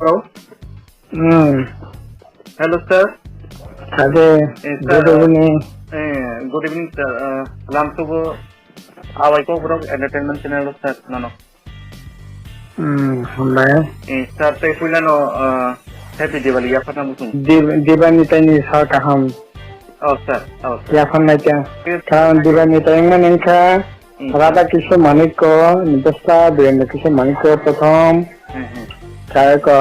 Hello. Hello, sir. Good evening. Good evening, sir. Salam subuh. Awai ko bro entertainment channel sir. No. Sir, tay pula no happy Diwali. Ya pernah musung. Diwali tani sa kaham. Oh, sir. Ya pernah kya? Kan Diwali tani mana ka? Radha Krishna Manik ko, Nidasta Birendra Krishna Manik ko प्रथम काय को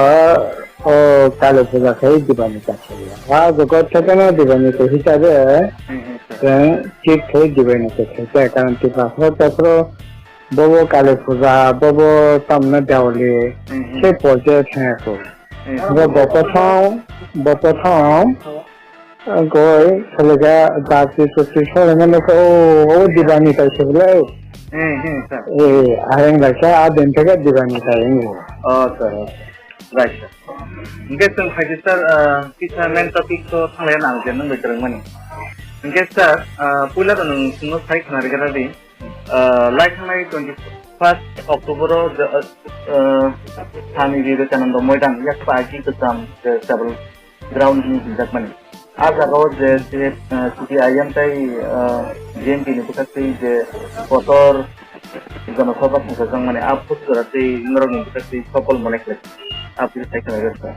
ओ काले पूजा से Diwali का चलिए। वहाँ जगत से ना Diwali को ही चले ठीक है Diwali को चलते कारण कि पासरो बोबो काले पूजा बोबो तमने Diwali से प्रोजेक्ट है को वो बपथम कोई चलेगा दादी सुशी सोलंगे को वो Diwali का चले आएंगे लगा आधे घंटे Diwali का आएंगे Oh, sir. Right, sir. Mungkin sir, kita main topik to thanglayan ang jangan bercerang mani. Mungkin sir, pula tu nung saya kenal kita tadi, like kami 21st October kami di kanan domoidan, yak pagi ketam several ground ini tidak mani. आज अगर जे city IM ताई GeM की निपुतात जे Fotor जनसभा संघटन माने आप खुद करते इंद्र निपुतात सफल मने कर आप ये साइकिल करते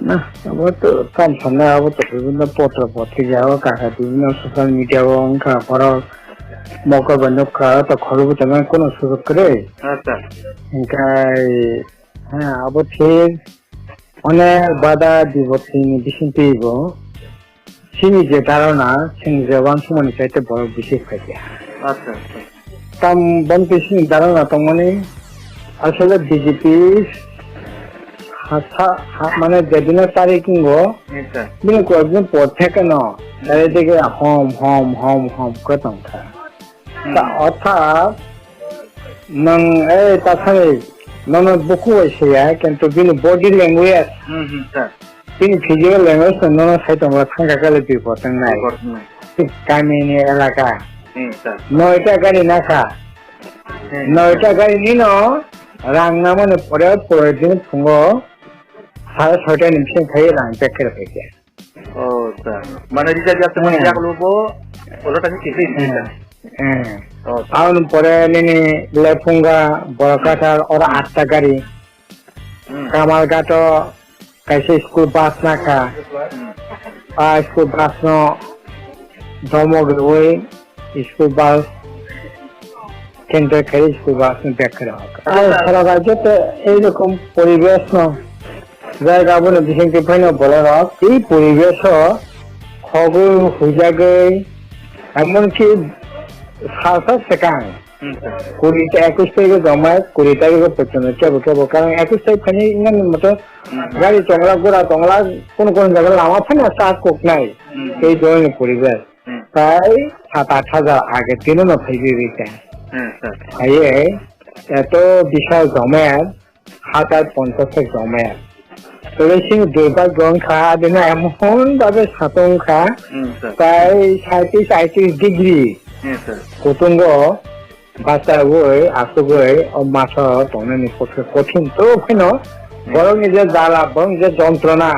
ना अब तो काम करना अब तो विभिन्न पत्रिका हो काका विभिन्न सोशल मीडिया हो उनका पर मौका बनो का तो खरोब तंगा कोनो सुरुक करे अच्छा इनका हाँ अब फिर অনেক বাধা বিপত্তি বিশৃঙ্খলিত সিনি যে ধারণা সিনি যে ওয়ানসুমানি চাইতে বড় বিশেষ থাকে আচ্ছা তাম বনপিসি ধারণা তো মানে আসলে বিজেপি মানে যেদিনের তারিখ কিনবো কিন্তু কয়েকদিন পর থেকে না চারিদিকে হম হম হম হম করে তংখা অর্থাৎ নং এই তাছাড়া Nono buku saya kan tu bini body language, bini physical language nono saya tu mula thangka kali tu potong nai. Kami ni elaka. Noita kali naka. Noita kali ni no, rang nama ni pura din pungo, saya sorta ni mungkin kaya rang pakai pakai. Oh, sir. Mana dia jadi apa ni? Aku lupa. Orang tadi kisi ni. Aun pore nini lepunga borakatar ora atta gari kamal gato kaise school bus naka school bus no domogoi school bus kendre kare school bus no bekra sara rajyote ei rokom poribesh no জায়গা বলে বিশেষকে ফাইনা বলার এই পরিবেশ খবর হুজাগৈ এমনকি সাথে সেকাং 21 তারিখে জমায় 20 তারিখে পর্যন্ত কেবল কারণ 21 তারিখ খানি ইমান মতো গাড়ি চংলা গোড়া টংলা কোন জায়গায় লামা ফাইনা সাত কোক নাই এই ধরনের পরিবেশ তাই 7-8 হাজার আগে দিনও না ফাইবে দিতে এত বিশাল জমায়েত 750 জমায়েত তবে সিং দুর্ভাগ্য খা দিন এমন ভাবে সাতংখা তাই 37-38 ডিগ্রি কুটুঙ্গ বাঁচাবই আসবই মাছ তংনানি কঠিন তো ওখানে বরং যে জ্বালা বরং যে যন্ত্রণা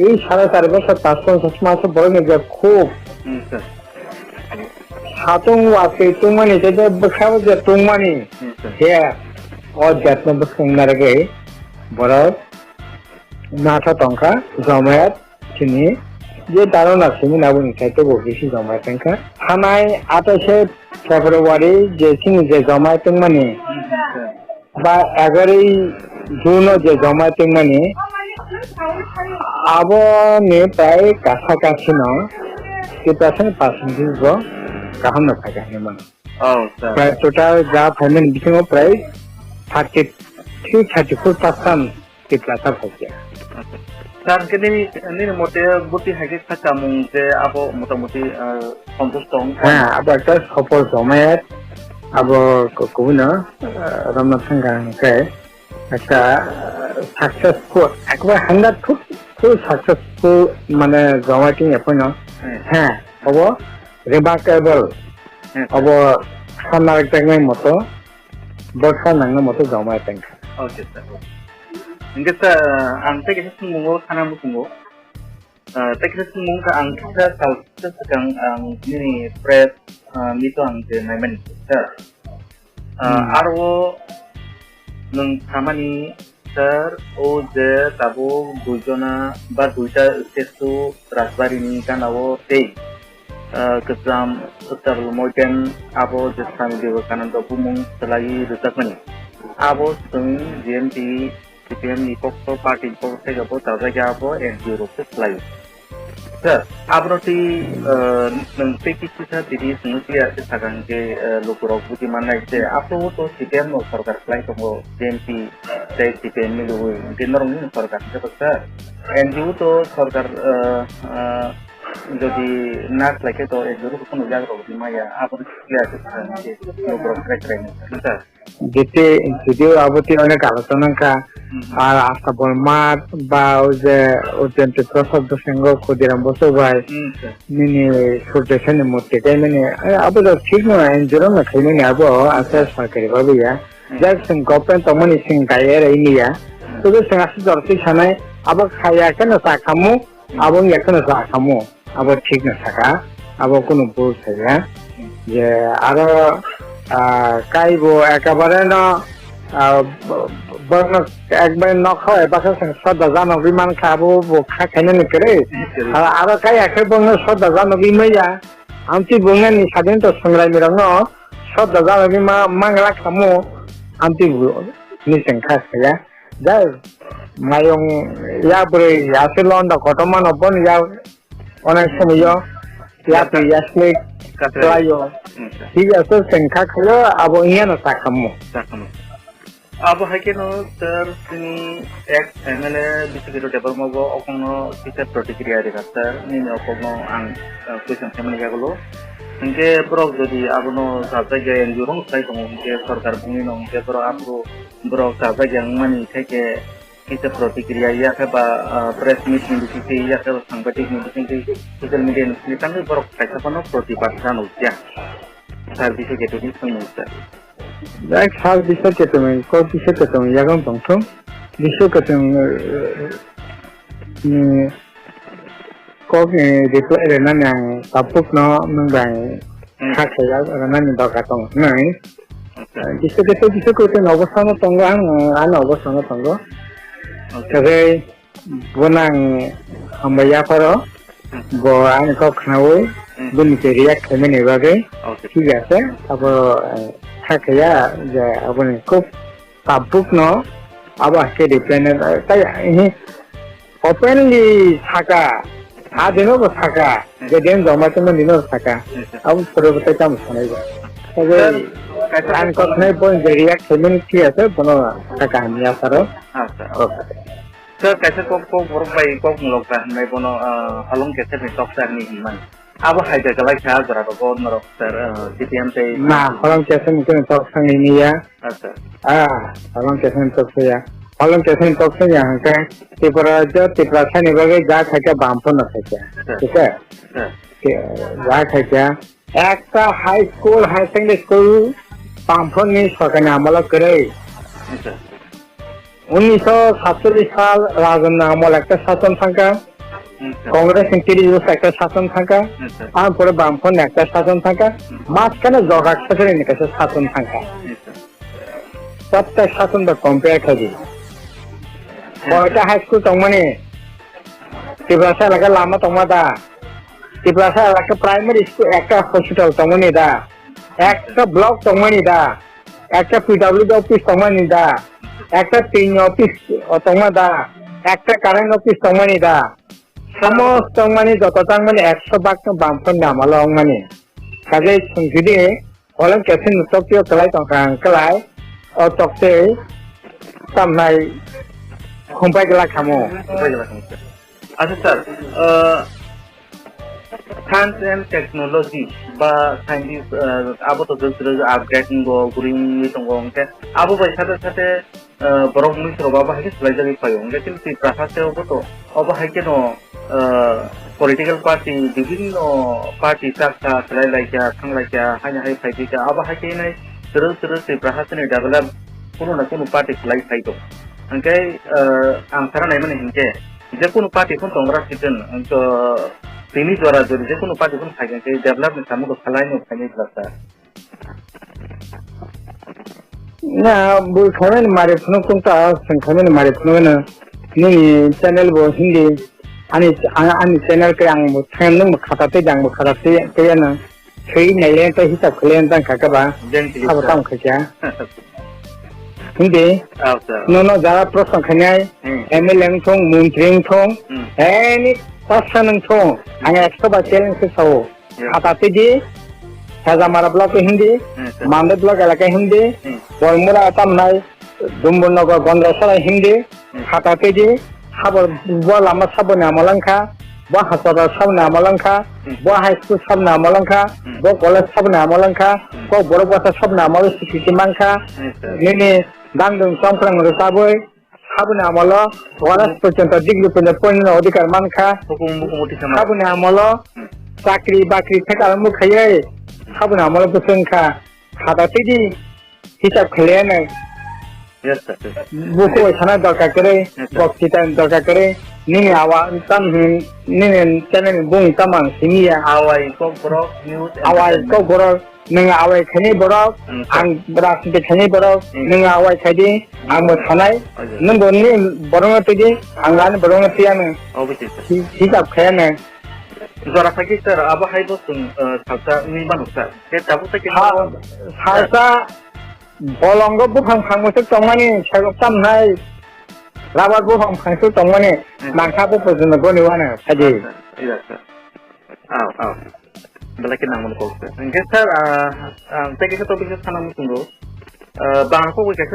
এই 4.5 বছর 550 মাস বরং যে খুব সাতং আছে তুমানি যে বসাবো যে তুমানি হে অযত্ন বসংনারগে বড় নাথা টংকা জমায়েত চিনি যে ধারণা সিনি নাবুনি চাইতে বেশি জমায়েত টংকা থানায় 28 ফেব্রুয়ারি যে সিনি যে জমায়েত মানে বা 11 জুন যে জমায়েত মানে আবনে প্রায় কাছাকাছি ন 50% গাহাম না থাকে মানে প্রায় টোটাল যা ফাইনাল বিছিং প্রায় 33-34% টিপ্লাটা থাকে Sar kini mote buti hagi kacamung je abo motamoti kontustong. Abo ekta sopor jamaiyat abo kobuna Ramnath Sanghan ke ekta successful ekbar 100% successful mane jamaiyat epono abo remarkable abo samar ekta moto borsa nangna moto jamaiyat. Okay sir. Hingga sa ang tadi kita semua karena semua tadi kita semua ang kita tahu kita sedang ini press itu ang je naiman sir arwo nung kamani sir o je tabu dujona ba duita testu rasbari ni kan awo te kesam utar lumoken abo je sami dewa kanan do bumung selagi rusak mani abo sung GMT CPM ni pokok parti pokok saya gabo tahu saja abo NGO rusak selagi sir abo ti nung peki kita diri sengaja sekarang ke lukurok budi mana itu abo tu CPM no sarkar selagi tunggu GMT saya CPM ni lu generong ni sarkar sebab NGO tu sarkar jadi nak lagi tu NGO tu pun ujar budi maya abo lihat sekarang ke lukurok keren sir যদি আবতি অনেক আলোচনা আর আস্থা বলমার বা ওই যে অত্যন্ত প্রশব্দ সঙ্গ ক্ষুদিরাম বসে ভাই মিনি সূর্যসেনের মূর্তি তাই মানে আবু ঠিক নয় এনজিও না খাই মানে আবু আছে সরকারি ভাবে যার সঙ্গে গভর্নমেন্ট তমনি সিং গায়ের এই নিয়া তোদের সঙ্গে আসে দরকার সানায় আবার খাইয়া কেন চা খামু আবার এখনো চা খামু আবার ঠিক না থাকা আবার কোনো ভুল থাকে যে আরো কাইবো একেবারে না একবার নখায় বাসার সঙ্গে শ্রদ্ধা জানো বিমান খাবো খাইনে নিকে আরো কাই একে বঙ্গ শ্রদ্ধা জানো বিমাইয়া আমি বঙ্গানি স্বাধীনতা সংগ্রামী রঙ শ্রদ্ধা জানো বিমা মাংলা খামো আমি নিচেন খাইয়া যাই মায়ং ইয়া বলে আছে লন্ডা ঘটমান অবন ইয়া অনেক সময় ইয়া তুই আসলে ঠিক আছে সংখ্যা খেলো আবো ইয়া না চাকামো abo hakino sir sini ek MLA bisagiro debar mogo okono kita protikriya deka sir nini okono ang question family gagulo hingke brok jodi abono sabta ge enjurong sai tomo hingke sarkar bumi no hingke bro abro brok sabta ge mani theke kita protikriya ya ke ba press meet ni dikite ya ke sangbatik ni dikite social media ni tang brok kaisa pano protibadhan usia sir bisage to ni sir এক সাল বিষয় কে তুমি কোন বিষয় কে তুমি এখন পংছো বিষয় কে তুমি কোকে ডিপ্লয় রে না না তাপুক ন নবাই খাখয়া না না দরকার তং নাই বিষয় কে অবস্থান তঙ্গ আন অবস্থান তঙ্গ তবে বনাং আমবায়া পারো bo ani ko khnawo buni ke react khame ne babe ঠিক আছে তারপর থাকয়া যে আপনি খুব তাবুক ন আবার কে ডিপ্লেনের তাই ওপেনলি থাকা আদিনও থাকা যে দিন জমাতে দিনও থাকা আমি পরবর্তী কাম শোনাই তবে আমি কথাই বল যে রিয়াক্ট হেমেন কি আছে কোনো টাকা আমি আসারও আচ্ছা sir kaisa kok borok bai kok mulokra nai bono halong kese ni toksa ni himan abo haida galai kha jara ko norok sir CPM te na halong kese ni toksa ni ya acha halong kese ni toksa ya halong kese ni toksa ya ke tipra jo tipra sani bage ja thake bampon na thake ঠিক আছে যা থাকে একটা high school high secondary school বামপন ni সরকারি আমল করে 1947 সাল রাজন্য আমল একটা শাসন থাকা কংগ্রেস 30 বছর একটা শাসন থাকা তারপরে বামপন একটা শাসন থাকা মাঝখানে জগাট সরকারের একটা শাসন থাকা প্রত্যেক শাসন তো কম্পেয়ার করি কয়টা হাই স্কুল তংমানে ত্রিপুরা এলাকা লামা তংমাদা ত্রিপুরা এলাকা প্রাইমারি স্কুল একটা হসপিটাল তংমানি দা একটা ব্লক তংমানি দা একটা পিডব্লিউডি অফিস তংমানি দা একটা তিন অফিস তংমাদা একটা কারেন্ট অফিস তংমানি দা সমস্ত মানে যতটা মানে 100% বামপন নামাল মানে কাজে যদি হলেন কেসিন টকিও কলাই তংকাং কলাই ও তকতে তামনাই খুম্পাই গলা খামো আচ্ছা স্যার সায়েন্স এন্ড টেকনোলজি বা সায়েন্টিস আবো তো আপগ্রেডিং গো গুরিং মিটং গো ওকে আবো বাই সাথে সাথে বরং মিশ্র বাবা হাইকে সলাইজারি পাইও লেকিন তি প্রাসাতে ওবো তো অবা হাইকে নো পলিটিক্যাল পার্টি বিভিন্ন পার্টি চাকটা সলাইলাইকা থাংলাইকা হাইনা হাই ফাইদিকা আবা হাইকে নাই সরু সরু তি প্রাসাতে নি ডেভেলপ কোনো না কোনো পার্টি সলাই ফাইদো Angkai angkara naik mana hingga. Jepun parti pun tongkrak citizen untuk ini juara jadi Jepun parti pun kayak angkai develop kamu ke selain itu kayak berasa. Nah, bukan mari penuh kunta, sengkami mari penuh na. Ini channel bo Hindi, ani channel ke yang tengah kata te na. Kaya nilai tu hisap kalian tang kakak ba. Apa tahu kerja? Hindi. Nono jara prosong kanyai. MLM thong, Muntring thong. Ini pasangan thong. Angin eksoba challenge sesawo. Kata te je. Saja mara blog Hindi. Manda blog alaka Hindi. Bolmura atam nai. Dumbunogor Gondrasara Hindi. Kata te je. Habar bola mas sabun amalangka. Buah hospital sabna amalangka, buah high school sabna amalangka, buah college sabna amalangka, buah borobasa sabna amal security mangka, ini dangdung songkrang rusaboy, sabna amalo, waras percenta degree pendapat odikar mangka, sabna amalo, sakri bakri tekal mukhayai, sabna amalo pesengka, kata tidi, hisap kalian buku sana dorkar kere, box kita dorkar kere. Nini awak tam nini channel bung tamang sini ya awai kok borok news neng awai kini borok ang beras itu kini borok neng awai kadi ang bersanai neng boni borong itu je ang lain borong itu ya neng sikap kaya neng Zara lagi sir apa hai bos salsa ini mana sir kita tahu sih salsa bolong go bukan musik tongani cakap tam hai Rabat bukan kangsu tongmane, mangsa bu pun go ni wana tadi. Iya sir. Balik nang mana kau sir. Enggak sir, saya kita topik kita sana tunggu. Bangko kita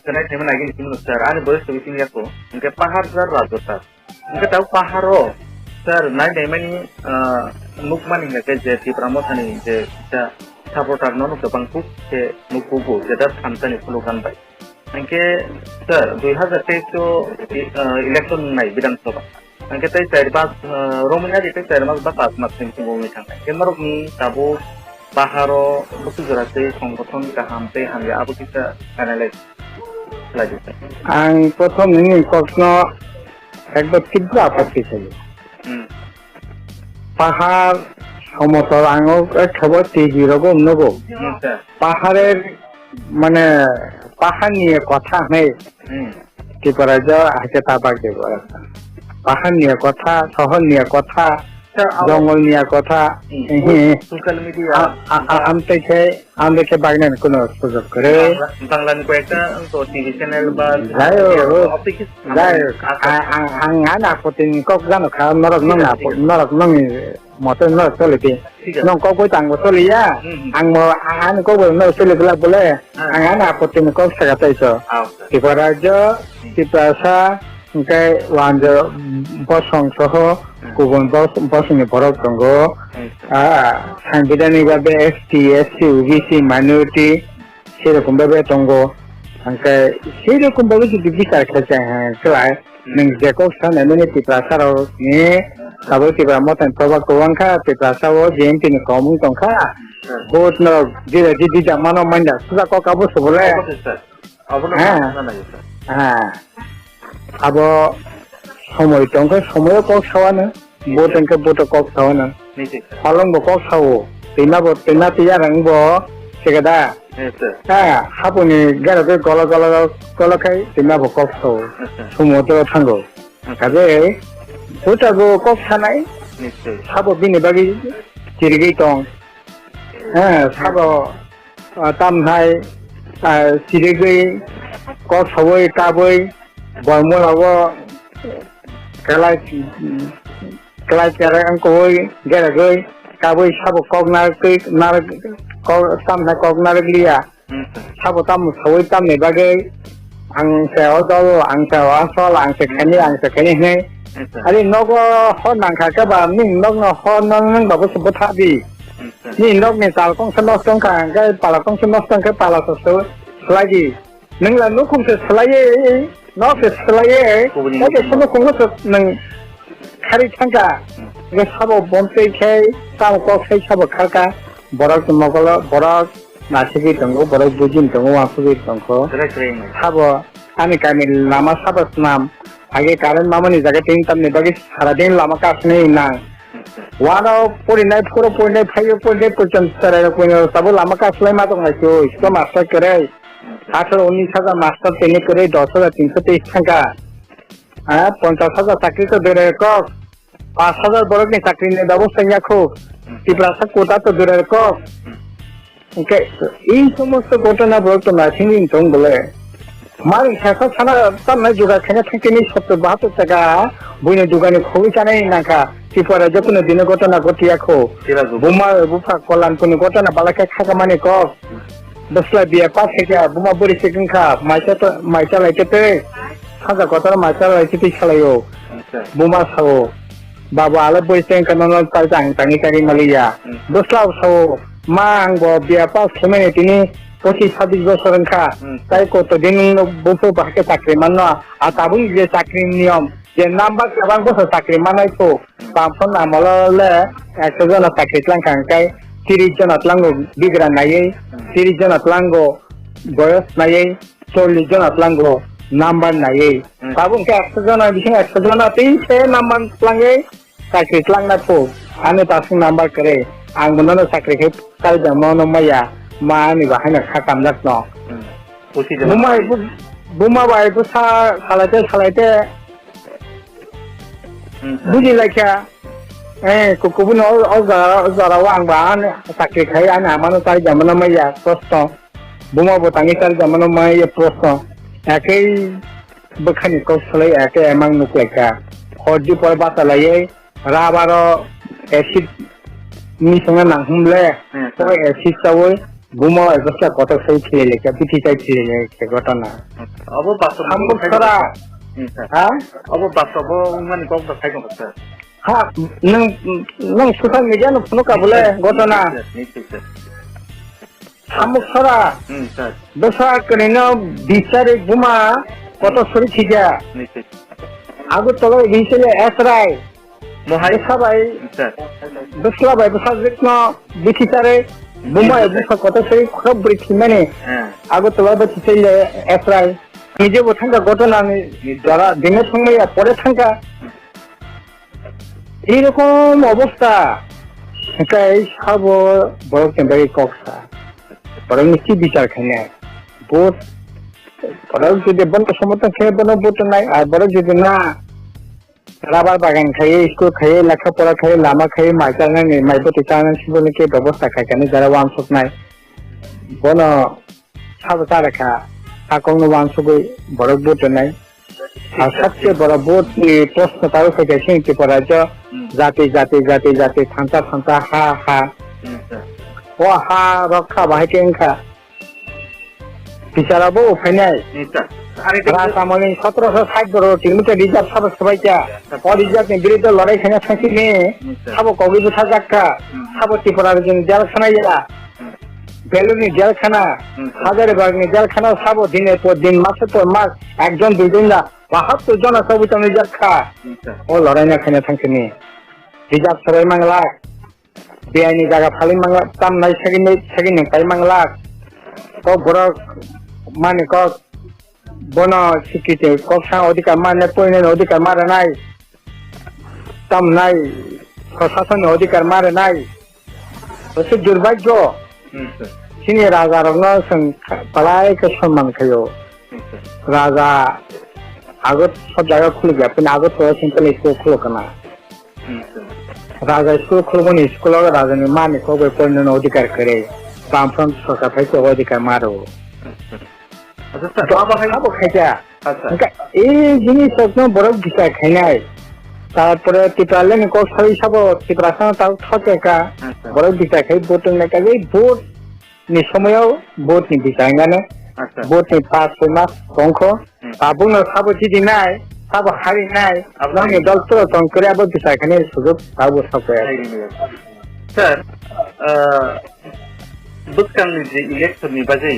kena tema lagi ni sir. Ane boleh sebutkan ya ko. Enggak pahar sir rajo sir. Enggak tahu paharo. Sir, naik tema ni mukman enggak kerja di promosi ni. Kita supporter nono ke bangku ke mukubu. Jadi santai ni pelukan baik. Angke sir 2023 election nai Vidansabha angke tai cari pas Romania itu cari mas batas mas tinggal macam ni kemaruk ni tabu baharo betul jelasnya pengkoton kahampe hanya apa kita analyze lagi ang prothom ni kokno ekbar kibra pasti saja pahar সমতল আঙো খবর তেজি রকম নগো পাহাড়ের মানে পাহাড় নিয়ে কথা নেই ত্রিপুরা আছে তাবাকে পাহাড় নিয়ে কথা শহর নিয়ে কথা জঙ্গল নিয়ে কথা সোশ্যাল মিডিয়া আমদেরকে বাগনান কোনো সুযোগ করে বাংলা কয়েকটা টিভি চ্যানেল বা আনা প্রতিদিন কক জানো খা নরক নং মতো নরক চলিতে নং কক বই তাঙ্গ চলিয়া আং কক বই নরক চলি গেলা বলে আনা প্রতিদিন কক সাগাতাইছ ত্রিপুরা রাজ্য Tripura Engkai wanja bosong soho kubun bosong borok tonggo sangbidani babe ST, SC, UBC, minority serokom babe tonggo engkai serokom babe judi bicar khajang kelai neng jakok sana mene tiprasa ro ni sabo tipra motan proba kowangka tiprasa wo JMP ni komung tongka bot no di jamano manja sudah kok kabu sebole abo সময় টঙ্কা সময় cock সাওয়ানো বোটঙ্কে boat cock সাওয়ানো Hollong বো cock Sao তেনা তিয়া রং বো সেগদা হাপুনি গারবে গল খাই তেনা বো cock Sao সময় তো থাঙ্গো কাজে বোটাগো কক সানাই সাবো বিনি বাগি চিরগি টং সাবো তামহাই চিরগি cock সাবই কাবই Bormulago kelai cara angkoi gara goi kaboi sabo kok nar kok tam na kok nar lia sabo tam soi tam ne bagai ang seo do ang seo asol ang se kani ne ari nogo hon nang kha ka ba ning nog no hon nang ba bu tha bi ni nog ne sal kong san song ka ga pala kong san song ka pala so lagi nang la no kong se slai nó phải lấy nó cái số nó cũng rất nâng khai thangka cái sabo bompe khai sao có khai sabo khaka borak mogolo borak nasigi tongo borak bujin tongo afugi tongo sabo Ani kami lama sabas nam. Age karan mama ni jaga ting tam ni bagi saradin lama kasne inang. Wano porinai puro porinai phayo porinai purcham sarai porinai sabu lama kasne ma to ngacho. Isko master करे 18-19,000 master तेने करे 10,323 টাকা 50,000 চাকরি তো দূরের cock 5,000 বড় নি চাকরি নে ব্যবস্থা রাখো টিপ্রাসা কোটা তো দূরের কক ওকে এই সমস্ত ঘটনা বলতো নার্সিং ইনকাম বলে মার শেষা ছাড়া তার না যোগা খেনে থেকে নি 70-72 টাকা বইনে দোকানে খুবই জানাই নাকা টিপরা যে কোনো দিনে ঘটনা ঘটিয়া খো বোমা বুফা কল্যাণ কোনো ঘটনা বালাকে খাকা মানে cock Besla dia pas saja, buma beri sekengkap, macam lagi tu, sahaja kotor macam lagi tu selayu, buma sawo, bapa ala beri sekengkap nonton tajang, tangi kari Malaysia, besla sawo, mang bo dia pas semen ini, 25-26 bosan kah, saya kotor dini buku bahasa sakri mana, ataupun dia sakri niam, dia nampak abang bosan sakri mana itu, pampun amalah le, sejarah sakri langkang kai. 30 জন আতলাঙ্গ বিগ্রা নাই 30 জন আতলাঙ্গ বয়স নাই 40 জন আতলাঙ্গ number নাই কাবুন কে 100 জন বিশে 100 জন তিনছে number লাঙ্গে চাকরি লাংনা ফো আনে তাসিং number করে আং মননো চাকরি কে কাল জামনো মায়া মা নি বাহানা খাকাম লাক ন বুমা বাই বুসা সালাইতে বুঝি Laika kubu no ozara wang ba an sakri khai an amano tai jamana maya prosto buma botangi tar jamana maya prosto ekei bekhani ko slai eke emang nukleka khorji por bata lai rabaro acid ni songa nang humle to acid sawoi buma egosta koto sei thile ke pithi tai thile ke gotona abo baso ambo sara ha abo baso man ko ta khai ko ha nang social media no phone ka bole gotona amuk sara dosa krena bisare buma koto sori thija agu tolo hisele esrai mohai sabai dosla bai dosa jekno bichitare buma dosa koto sori khob brithi mane agu tolo bichitele esrai nije bothanga gotona ni jara dine songmaya pore thanga এরকম অবস্থা এটাই সব বড় কেন্দ্রে কক্সা বড় নিশ্চিত বিচার খানে ভোট বড় যদি বন্ধ সমর্থন খেয়ে বড় ভোট নাই আর বড় যদি না রাবার বাগান খাইয়ে স্কুল খাইয়ে লেখাপড়া খাইয়ে লামা খাইয়ে মাই চালানি মাইবতি চালানি শিবনকে ব্যবস্থা খাইখানে যারা ওয়াংশক নাই বন সাবতা রেখা আকংনো ওয়াংশকই বড় ভোট নাই আর সবচেয়ে বড় ভোট প্রশ্ন তারও থেকে সিংটি পড়া जाते जाते थांता हा ओ हा रखा बाहे केंखा बिचाराबो उफायनाय राजामनि 1760 बर किलोमीटर रिजार्व साब सबाइका और रिजार्व नि बिरुद्ध लड़ाई खाना थांसिने साबो कवि बुथा जाक्का साबो टिपरा जों जेल खानाया बेलुनि जेल खाना हाजारबागनि जेल खाना साबो दिने पर दिन मासे पर मास एकजन दुइजन ना 72 জন साबो तनि जाक्का ओ लड़ाई खाना थांसिने रिजार्व सराय मांगला बेआईनि जागा फालि मांगला ताम नाय सेगिन पाइ मांगला को बरो माने को बन सिकिते को सा अधिकार माने पयने अधिकार मारे नाय ताम नाय प्रशासन अधिकार मारे नाय ओसे दुर्भाग्य सिनि राजा रंग सं पलाय के सम्मान खयो राजा आगत सब जागा खुल गया पिन आगत तो सिंपल इसको खुल करना राजा स्कूल खुलबनी स्कूल राजानि माने को पढ़ने अधिकार करे बामफ्रम सरकार फाइसे अधिकार मारो तो अब खाबो खाइजा এই জিনিস বড় বিচার খাইনাই তারপরে টিপালেন কো সই সব টিপ্রাসন তাও ঠকেকা বড় বিচার খাই ভোট নাকা এই ভোট নি সময়ও ভোট নি বিচার গানে ভোট নি পাস মাস সংখ আবুন সব চিদি নাই সাব হারি নাই আপনাকে দল তো তং করে আবার বিচার খানে সুযোগ পাবো সবে স্যার বুতকাংনি যে ইলেকশননি বাজে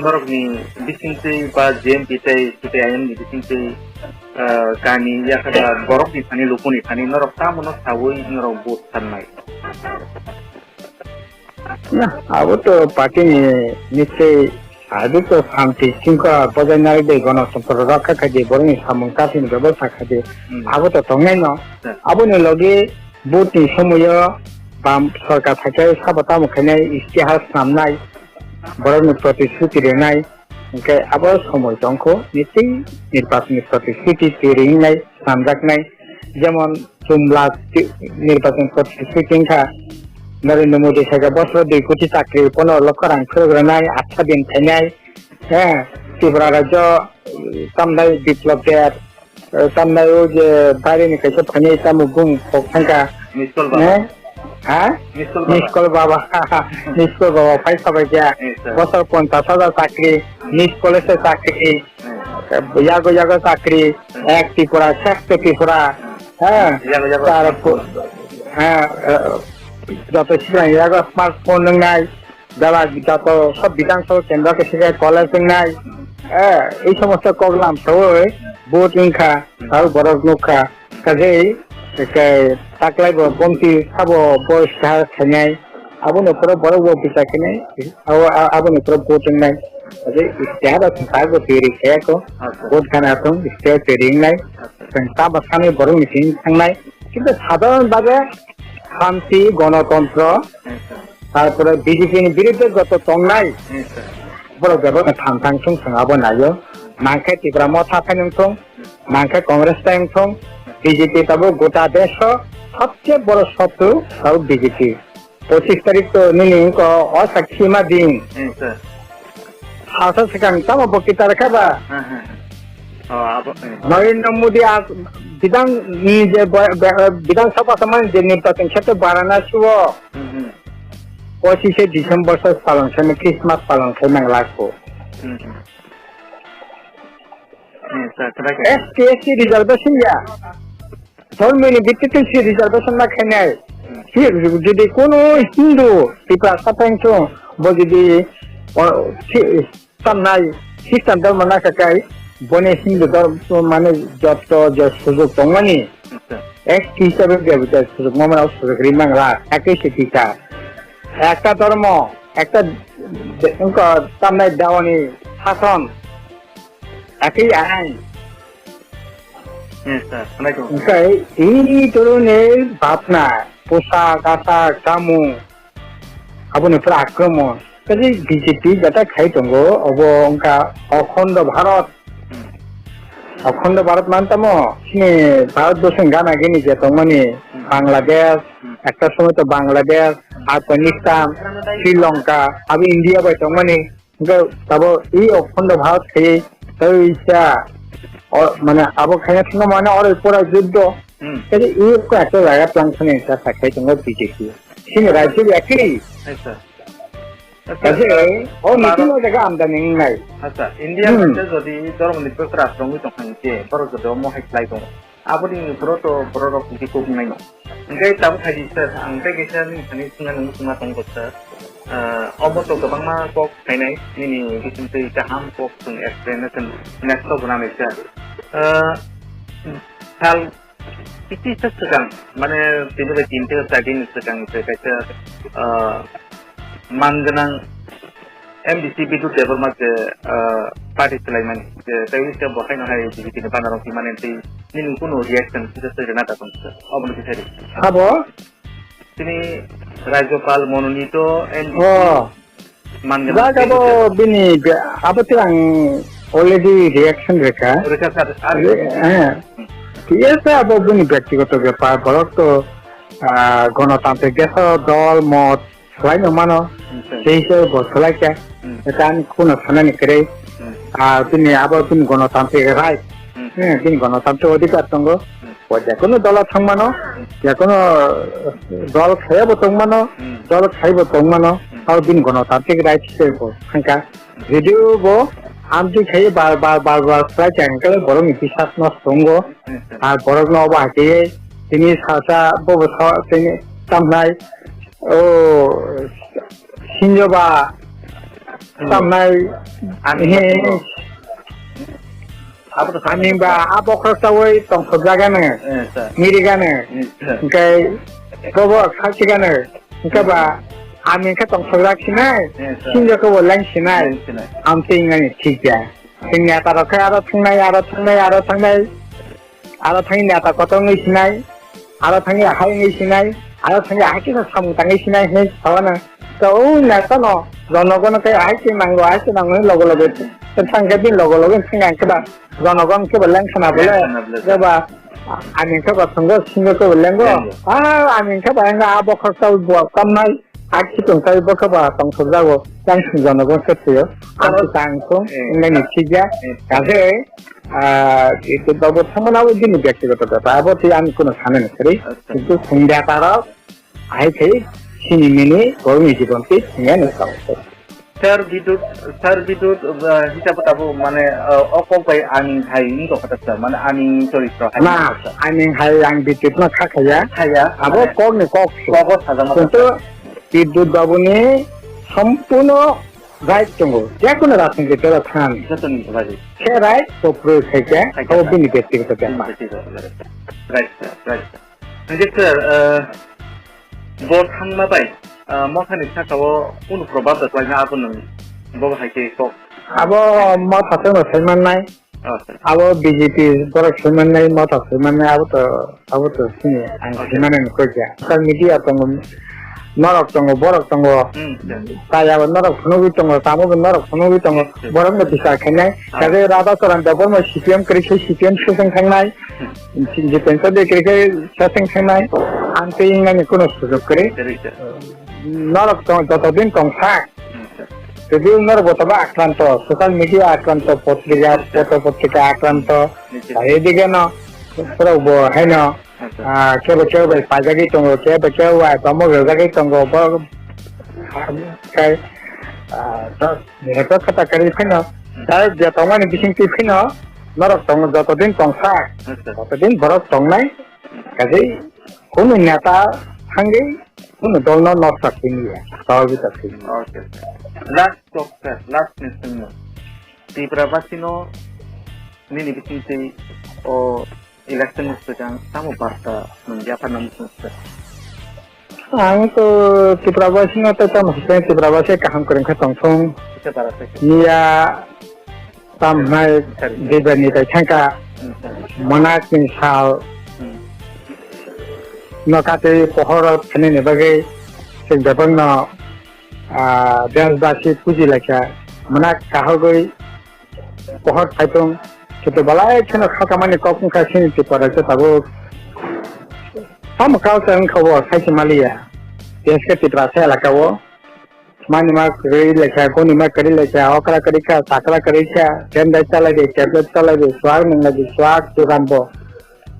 নরকনি বিসিংতে বা জেএমপি তাই সিপিআইএম नि বিসিংতে কানি ইয়াখাদা বরকনি ফানি লোকনি ফানি নরক তামনো সাবই নরক ভোট সাননাই না আবো তো পার্টি নিশ্চয় Adu to samti singko bojana de gণতন্ত্র রক্ষা খাদি বরং সামন কাঠিন ব্যবস্থা খাদি আবো তো তংনাই ন আবনে লগে বুটি সময় বাম সরকার থাকে সাবতা মুখানে ইতিহাস নামনাই বরং প্রতিশ্রুতি রেনাই ওকে আবার সময় দংখ নিশ্চয়ই নির্বাচনী প্রতিশ্রুতি তৈরিনাই সামজাকনাই যেমন জুমলা নির্বাচন প্রতিশ্রুতি নরেন্দ্র মোদী সরকার বছর 2 কোটি চাকরি 15 লক্ষ রাং ফেরগ্রানাই 8 দিন থাইনাই হ্যাঁ ত্রিপুরা রাজ্য তামনাই বিপ্লব দেয়ার তামনাই ও যে বাইরেনি কাছে ফানি তামুগুং ফকথাঙ্কা হ্যাঁ নিষ্কল বাবা ফাই সবাই যা বছর 50,000 চাকরি নিজ কলেজে চাকরি ইয়াগো চাকরি এক ত্রিপুরা শ্রেষ্ঠ ত্রিপুরা হ্যাঁ তারপর হ্যাঁ যত শিক্ষা স্মার্টফোন নাই যারা যত সব বিধানসভা কেন্দ্রকে শিখে কলেজ নাই এই সমস্ত প্রোগ্রাম সবাই ভোট ইংখা আর বড় নুখা কাজেই তাকলাইব বন্তি সাব বয়স খাইনাই আবুন উপরে বড় পিঠা খাইনাই আবুন উপরে ভোট নাই কাজেই ইস্তেহার সাগো তৈরি খেয়াকো ভোট খানা আতম ইস্তেহার তৈরি নাই তা বাসানি বড় মিটিং থাকনাই কিন্তু সাধারণভাবে শান্তি গণতন্ত্র তারপরে বিজেপির বিরুদ্ধে যত তংনাই বড় ব্যবস্থা থাং সং সঙ্গাবো নাইও মাংখে ত্রিপুরা মথা ফাইন সং মাংখে কংগ্রেস টাইম সং বিজেপি তাবো গোটা দেশ সবচেয়ে বড় শত্রু তাও বিজেপি 25 তারিখ তো নিনি অসাক্ষীমা দিন হাসা সেখান তামো বক্তৃতা রাখাবা নরেন্দ্র মোদী বিধানসভা সময় যে নির্বাচন ক্ষেত্রে বারাণসী 25 ডিসেম্বর পালন খাই খ্রিস্টমাস পালন খাই নাংলাকো এসটি রিজার্ভেশন ইয়া ধর্মীয় ভিত্তিতে রিজার্ভেশন না খাইনাই যদি কোনো হিন্দু ত্রিপুরা সাতাংশ যদি সামনাই খ্রিস্টান ধর্ম না থাকায় বনে হিন্দু ধর্ম মানে যত যে সুযোগ দংমানি এক হিসাবে ব্যবহার সুযোগ মামার সুযোগ রিমাংলা একই শিক্ষিকা একটা ধর্ম একটা সামনে দেওয়ানি শাসন একই আইন এই ধরনের ভাবনা পোশাক আশাক চামু আবুনিফোরা আক্রমণ কাজে বিজেপি যেটা খাই দङ অব অঙ্কা অখণ্ড ভারত মানতাম ভারতবর্ষ গানা গেনি যে মানে বাংলাদেশ একটা সময় তো বাংলাদেশ আফগানিস্তান শ্রীলঙ্কা আবি ইন্ডিয়া বাই মানে তাবো এই অখণ্ড ভারত খেয়ে তাই ইচ্ছা মানে আবো খাইনা থাকা মানে ওর উপরে যুদ্ধ কাজে এই একটা জায়গা প্লান এটা থাকাই দङ বিজেপি সিং রাজ্যের একই আচ্ছা ইন্ডিয়া যদি ধর্ম নিরপেক্ষ রাষ্ট্র দংখাইছে বড় যদি মহাইলাই দङ আবনি উপরও তো বড় রকম কিছু নাই না ओंखाय दाबो खायदि सार ओंखाय गेसा नोंथांनि सिङा नों सिङा दङ सार अबथ' गोबांमा पक खायनाय निनि गिसिमसै गाहाम पक जों एक्सप्लेनेसन नेक्स्ट बनानै सार साल किति सिगां माने बेनिफ्राय दिनते स्टार्टिं सिगांनिफ्राय खायसे मानगोनां MDC बिदु डेभलपमा जे पार्टी सोलायमान जे दायिसे बहायनो हायो बिदिनो बानारंखि माने निनि कुनु रिएक्शन सिस्टेम ना दङ अबनो बिसारि हाबो তিনি রাজ্যপাল মনোনীত মানগাবো বিনি আবতে আং অলরেডি রিঅ্যাকশন রেখা হ্যাঁ ঠিক আছে আবো বিনি ব্যক্তিগত ব্যাপার বরক তো গণতান্ত্রিক দেশ দল মত সবাই মানো সেই হিসেবে বসলাইছে এটা আমি কোনো শোনানি করে আর তিনি আবার তিনি গণতান্ত্রিক রাইট হ্যাঁ তিনি গণতান্ত্রিক অধিকার দङ যেকোনো দল থাকমানো যেকোনো দল খাইব দংমানো দল খাইব দংমানো আর দিন গণতান্ত্রিক রাইট সংখ্যা যদিও আমটি খাই বার প্রায় চ্যাংকালে বড় বিশ্বাস নষ্ট আর বড় নবা হাঁকে তিনি সাসা তিনি সামনাই ও সিঞ্জবা সামনাই Aminba abokro tawai tong sobjagane mirigane kai bobo khachigane kaba आमिनखौ दंसग्रा खिनाय सिंजखौबो लेंसिनाय आमथिंगानि ठीक गैया जोंनि आटारखौ आरो थांनाय आरो थांनि नेता कत ngैसिनाय आरो थांनि आखाइ ngैसिनाय आरो थांनि आखाइखौ सामु थांगैसिनाय हे सावाना तो नेता न जनगणखौ आखाइ नांगौ लगे लगे थांगे दिन लगे लगे थांगा जनगणखौ लेंसना बोले जेबा आमिनखौ बसंगो सिंगखौ लेंगो आमिनखौ बायंगा आबखरसाव बुआ कमनाय आखि तंसाय बखबा तंसजागो जांसिन जनगणखौ थियो आंखौ तांखौ इंगानि ठीक गैया गाजे itu babu teman aku gini ব্যক্তিগত কথা আবতি আমি কোনো সামনে করি কিন্তু সন্ধ্যা তারা আইছে সিনিমিনি কর্মী জীবনকে নিয়ে নেওয়া স্যার বিদ্যুৎ হিসাবে তাবো মানে অকপাই আনি হাইনি কথা মানে আনি চরিত্র না আনি হাই আং বিদ্যুৎ না খাখায়া আবো কগনি কক সাজানো কিন্তু বিদ্যুৎ বাবুনি সম্পূর্ণ রাইট দङ যেকোনো রাজনীতিতে থান সে রাইট তো প্রয়োগ থেকে ও বিনি ব্যক্তিগত ব্যাপার রাইট যে স্যার ভোট थांबाय मखानि थाखाव कुन प्रभाव दलायना आबो नों बबे हायके क आबो मथासे नसैमाननाय आबो बीजेपी बरक सैमाननाय मथा सैमाननाय आबो तो सिनि आं सैमाननाय कइया सर मिडिया दङ नरक दङ बरक दङ तायाबो नरक फुनुबि दङ तामोबो नरक फुनुबि दङ बरक बिसा खायनाय काजे राधा चरण देबो सीपीएम करिसे सीपीएम सुजों थांनाय डिफेंस दे करिसे साथिं थांनाय आंते इंगानि कोनो सुजुग करे नरक दङ जतदिन दंसा যদি নরক বতবা আক্রান্ত সোশ্যাল মিডিয়া আক্রান্ত পত্রিকা আক্রান্ত এদিকে না পুরো হয় না কেউ পাজাগি দङ কেউ তমো রোজাগি দङ নেটওয়ার্ক কথা করি ফেনো তার যে তমানি বিসিংতি ফেনো নরক দङ যতদিন দংসা ততদিন বরক দংনাই কাজেই কোন নেতা সঙ্গে কোন দল নষ্ট কিনিয়া স্বাভাবিক আছে last question di Prabasino ini bisinti o election sedang tamu parta menjapa namun আমি তো ত্রিপুরাবাসী না তো তাম ত্রিপুরাবাসী কাম করেন খতং সং নিয়া তাম নাই দেবনি তাই থাকা মনাকিন সাল নকাতে পহর ফেনে নেবাগে সেই বেবং দেশবাসী পুঁজি লেখা মনা কাহগৈ পহর ফাইতং কিন্তু বালাই কেন খাকামানি কখন খাইছিনি পড়াছে তাবো sama kau sen kau kasih malia, biasa kita rasa lah kau, mana mak keri lekha, kau ni mak keri lekha, okra keri kah, sakra keri kah, jendela lagi, tablet lagi, swag lagi, swag tu kan bo,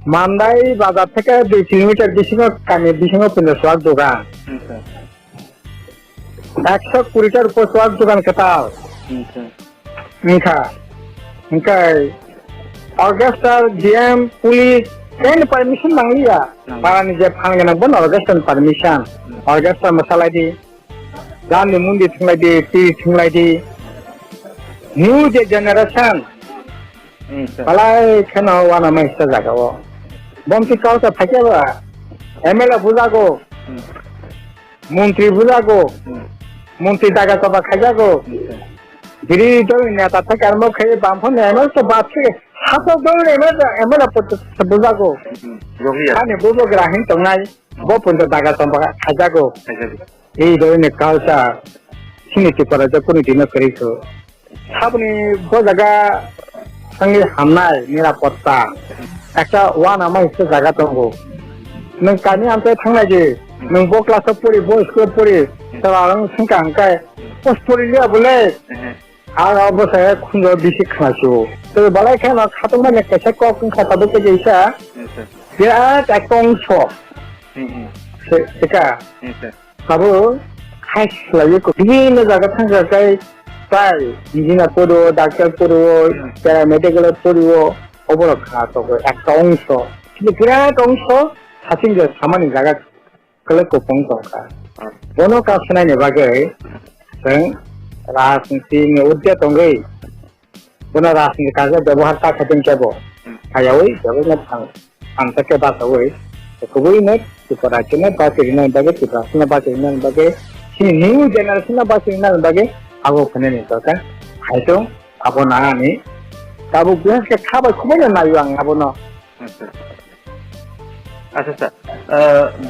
mandai bazar theke 2 kilometer disini kami disini punya swag dogan, 120 rupiah swag dogan ketal, Nika, orkestra, GM, polis. Kan permission mangliya para nije phangena bon orchestra permission orchestra masalai di jani mundi thinglai di ti thinglai di new generation palai khana wana mai sta jaga o bomti kauta thakeba MLA bujago মন্ত্রী টাকা তো খাইজাগো গিরি তো নেতা থেকে আরম্ভ খেয়ে বামফোন ML তো বাদ থেকে হাসো দৌড়ে এমএল বুঝাগো মানে বুঝো গ্রাহীন তো নাই বপন্ত টাকা তো খাইজাগো এই ধরনের কালচার সিনিটি করা যে কোনো দিনও করেছো সাবনি জায়গা সঙ্গে হামনায় নিরাপত্তা একটা ওয়ান আমার হিসেবে জায়গা দङ नों गामि आमफ्राय थांनाय जे नों ब क्लासाव पढ़ि ब स्कुलाव पढ़ि তারা সংখ্যা আঙ্কায় পরিলিয়া বলে আর অবশ্যই খুঁজো বেশি খাসো তো বলাই কেন খাতো মানে কেসে কখন খাতাবো কে যেইসা বিরাট একটা অংশ সেটা তাবো খাইস লাগে বিভিন্ন জায়গা থাকায় প্রায় ইঞ্জিনিয়ার পড়ো ডাক্তার পড়ো প্যারামেডিক্যাল পড়ো অবরোধ খাতো একটা অংশ কিন্তু বিরাট অংশ সাথে সামান্য জায়গা কলেকো পৌঁছা Bono kasunai ni bagai, seng rasmi ni udah tonggai. Bono rasmi kaza ବ୍ୟବହାର tak kadang cebo. Kayawai, cebo ni angkat ke bahasa wei. Kebui ni, kita rajin ni bahasa ini bagai, kita rasmi bahasa ini bagai. sini new generation na basi na bagi abo kene ni to kan haito abo na ni tabu bias ke khaba khubai na yang abo no Sir.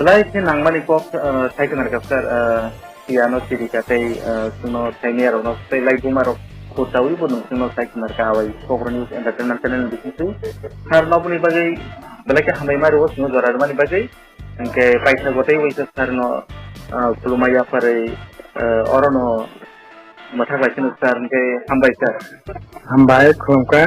Belai sih nang mani kok saya kenal sir piano siri katai suno senior no saya lagi bumaro kutawi pun suno saya kenal kawai Kobra News Entertainment channel di situ karena pun ibagai belai ke hamai maru suno juara mani bagai engke paisa gotai wisa sarno pelumaya pare orono mathak lagi sir engke hambai sir hambai khumka